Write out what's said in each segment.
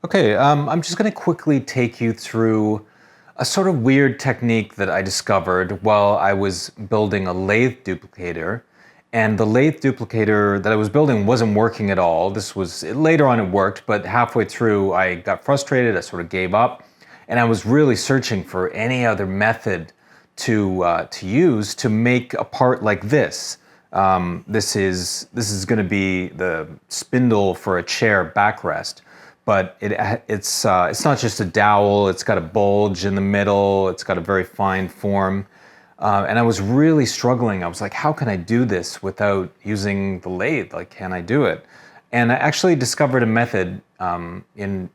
Okay, I'm just going to quickly take you through a sort of weird technique that I discovered while I was building a lathe duplicator. And the lathe duplicator that I was building wasn't working at all. This was, later on it worked, but halfway through I got frustrated, I sort of gave up. And I was really searching for any other method to use to make a part like this. This is going to be the spindle for a chair backrest, but it's not just a dowel. It's got a bulge in the middle. It's got a very fine form, and I was really struggling. I was like, how can I do this without using the lathe? Like, can I do it? And I actually discovered a method in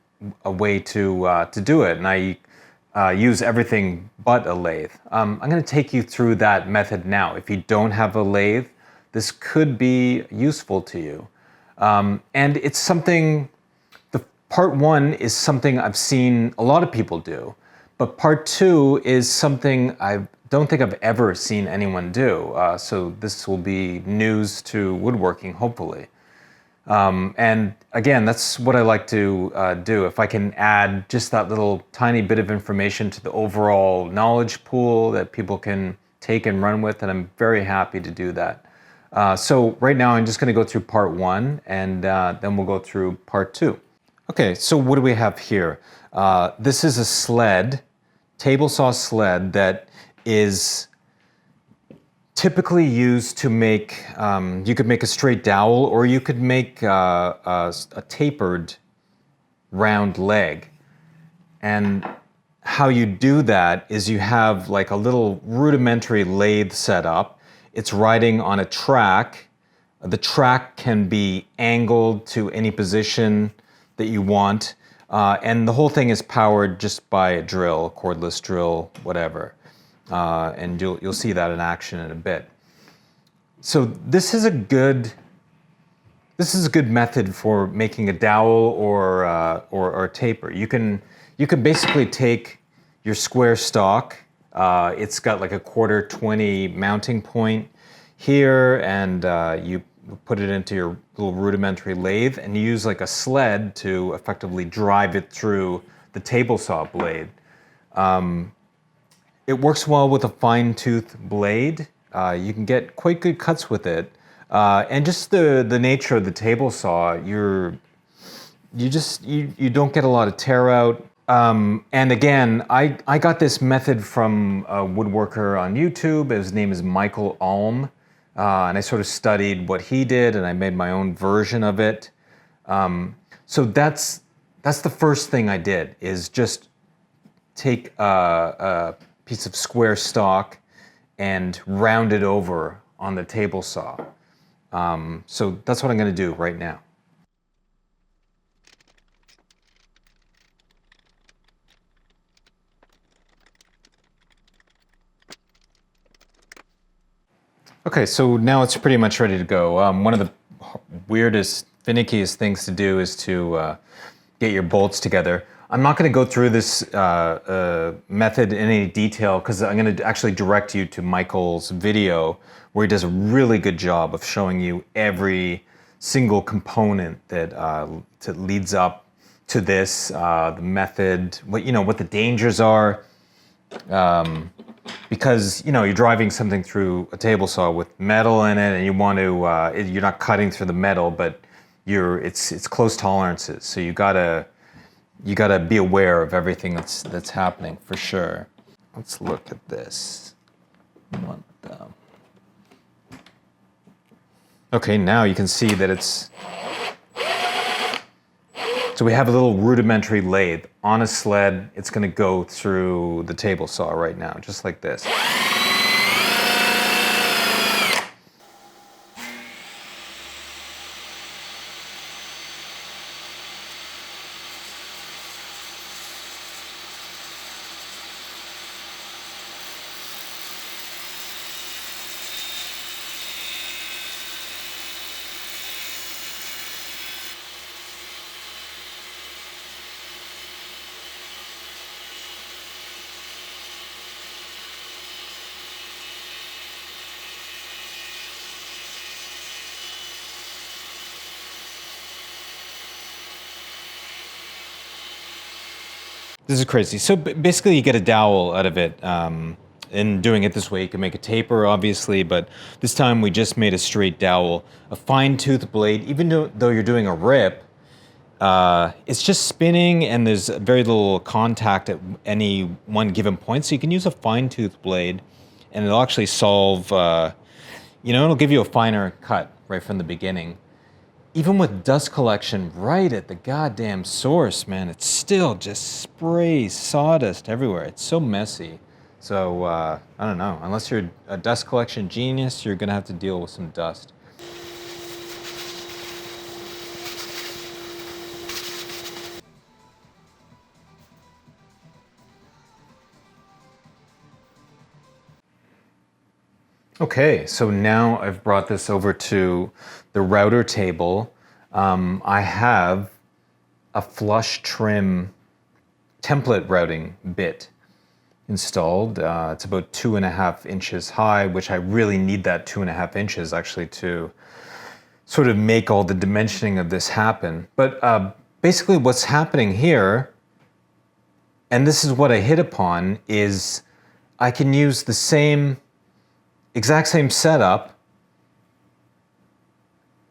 a way to do it, and I use everything but a lathe. I'm going to take you through that method now. If you don't have a lathe, this could be useful to you. And it's something, the part one is something I've seen a lot of people do, but part two is something I don't think I've ever seen anyone do. So this will be news to woodworking, hopefully. And again, that's what I like to do. If I can add just that little tiny bit of information to the overall knowledge pool that people can take and run with, and I'm very happy to do that. So right now I'm just going to go through part one, and then we'll go through part two. Okay, so what do we have here? This is a sled, table saw sled, that is typically used to make, you could make a straight dowel, or you could make a tapered round leg. And how you do that is you have like a little rudimentary lathe set up. It's riding on a track. The track can be angled to any position that you want. And the whole thing is powered just by a drill, cordless drill, whatever. And you'll see that in action in a bit. So this is a good method for making a dowel or a taper. You can basically take your square stock. It's got like a 1/4-20 mounting point here, and you put it into your little rudimentary lathe, and you use like a sled to effectively drive it through the table saw blade. It works well with a fine-tooth blade. You can get quite good cuts with it. And just the nature of the table saw, you don't get a lot of tear out. And again, I got this method from a woodworker on YouTube. His name is Michael Alm. And I sort of studied what he did, and I made my own version of it. So that's the first thing I did, is just take a piece of square stock and round it over on the table saw. So that's what I'm going to do right now. Okay, so now it's pretty much ready to go. One of the weirdest, finickiest things to do is to get your bolts together. I'm not going to go through this method in any detail, because I'm going to actually direct you to Michael's video, where he does a really good job of showing you every single component that leads up to this, the method, what the dangers are. Because you're driving something through a table saw with metal in it, and you want to you're not cutting through the metal, but it's close tolerances, so you gotta be aware of everything that's happening for sure. Let's look at this. Okay, now you can see that it's. So we have a little rudimentary lathe on a sled. It's going to go through the table saw right now, just like this. This is crazy. So basically, you get a dowel out of it. In doing it this way, you can make a taper, obviously, but this time we just made a straight dowel. A fine-tooth blade, even though you're doing a rip, it's just spinning and there's very little contact at any one given point. So you can use a fine-tooth blade and it'll actually solve, it'll give you a finer cut right from the beginning. Even with dust collection right at the goddamn source, man, it still just sprays sawdust everywhere. It's so messy. So, I don't know. Unless you're a dust collection genius, you're going to have to deal with some dust. Okay, so now I've brought this over to the router table. I have a flush trim template routing bit installed. It's about 2.5 inches high, which I really need that 2.5 inches actually to sort of make all the dimensioning of this happen. But basically what's happening here, and this is what I hit upon, is I can use the exact same setup,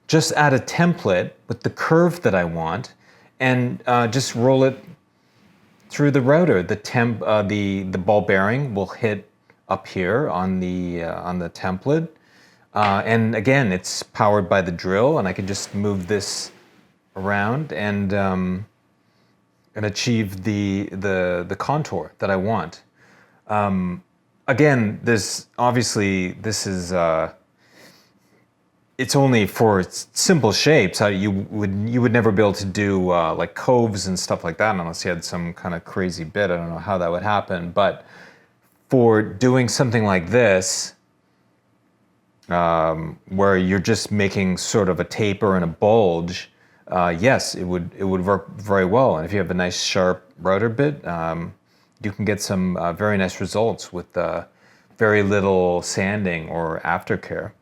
just add a template with the curve that I want, and just roll it through the router. The ball bearing will hit up here on the template, and again, it's powered by the drill, and I can just move this around and achieve the contour that I want. Again, this is it's only for simple shapes. You would never be able to do like coves and stuff like that unless you had some kind of crazy bit. I don't know how that would happen, but for doing something like this, where you're just making sort of a taper and a bulge, yes, it would work very well. And if you have a nice sharp router bit, you can get some very nice results with very little sanding or aftercare.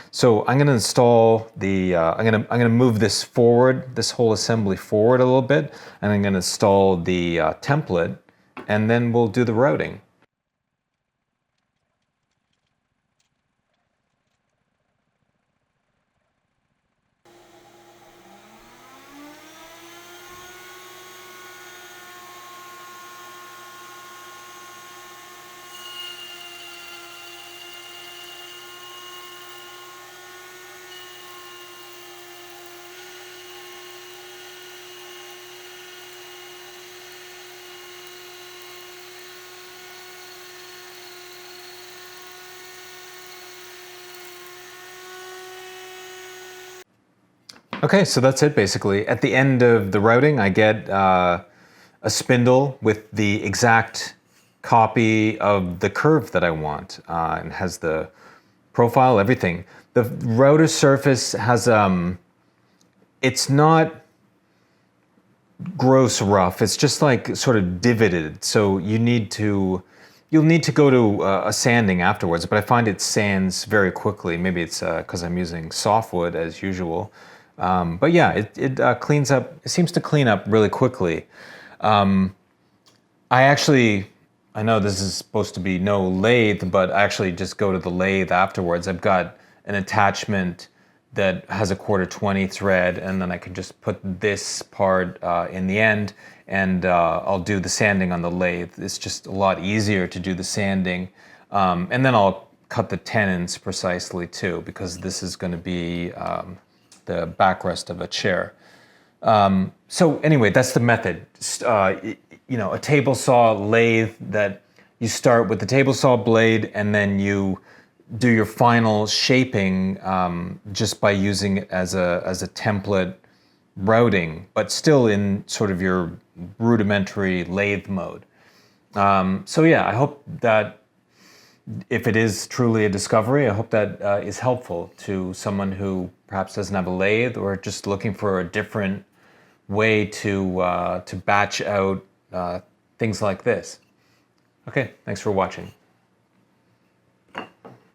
So I'm going to install I'm going to move this forward, this whole assembly forward a little bit, and I'm going to install the template, and then we'll do the routing. Okay, so that's it basically. At the end of the routing, I get a spindle with the exact copy of the curve that I want, and has the profile, everything. The router surface has, it's not gross rough, it's just like sort of divoted, so you'll need to go to a sanding afterwards, but I find it sands very quickly. Maybe it's because I'm using softwood as usual. But yeah, it cleans up. It seems to clean up really quickly. I know this is supposed to be no lathe, but I actually just go to the lathe afterwards. I've got an attachment that has a 1/4-20 thread, and then I can just put this part in the end, and I'll do the sanding on the lathe. It's just a lot easier to do the sanding, and then I'll cut the tenons precisely too, because this is going to be the backrest of a chair. So anyway, that's the method. A table saw lathe that you start with the table saw blade, and then you do your final shaping just by using it as a template routing, but still in sort of your rudimentary lathe mode. So yeah, I hope that if it is truly a discovery, I hope that is helpful to someone who perhaps doesn't have a lathe or just looking for a different way to batch out things like this. Okay, thanks for watching.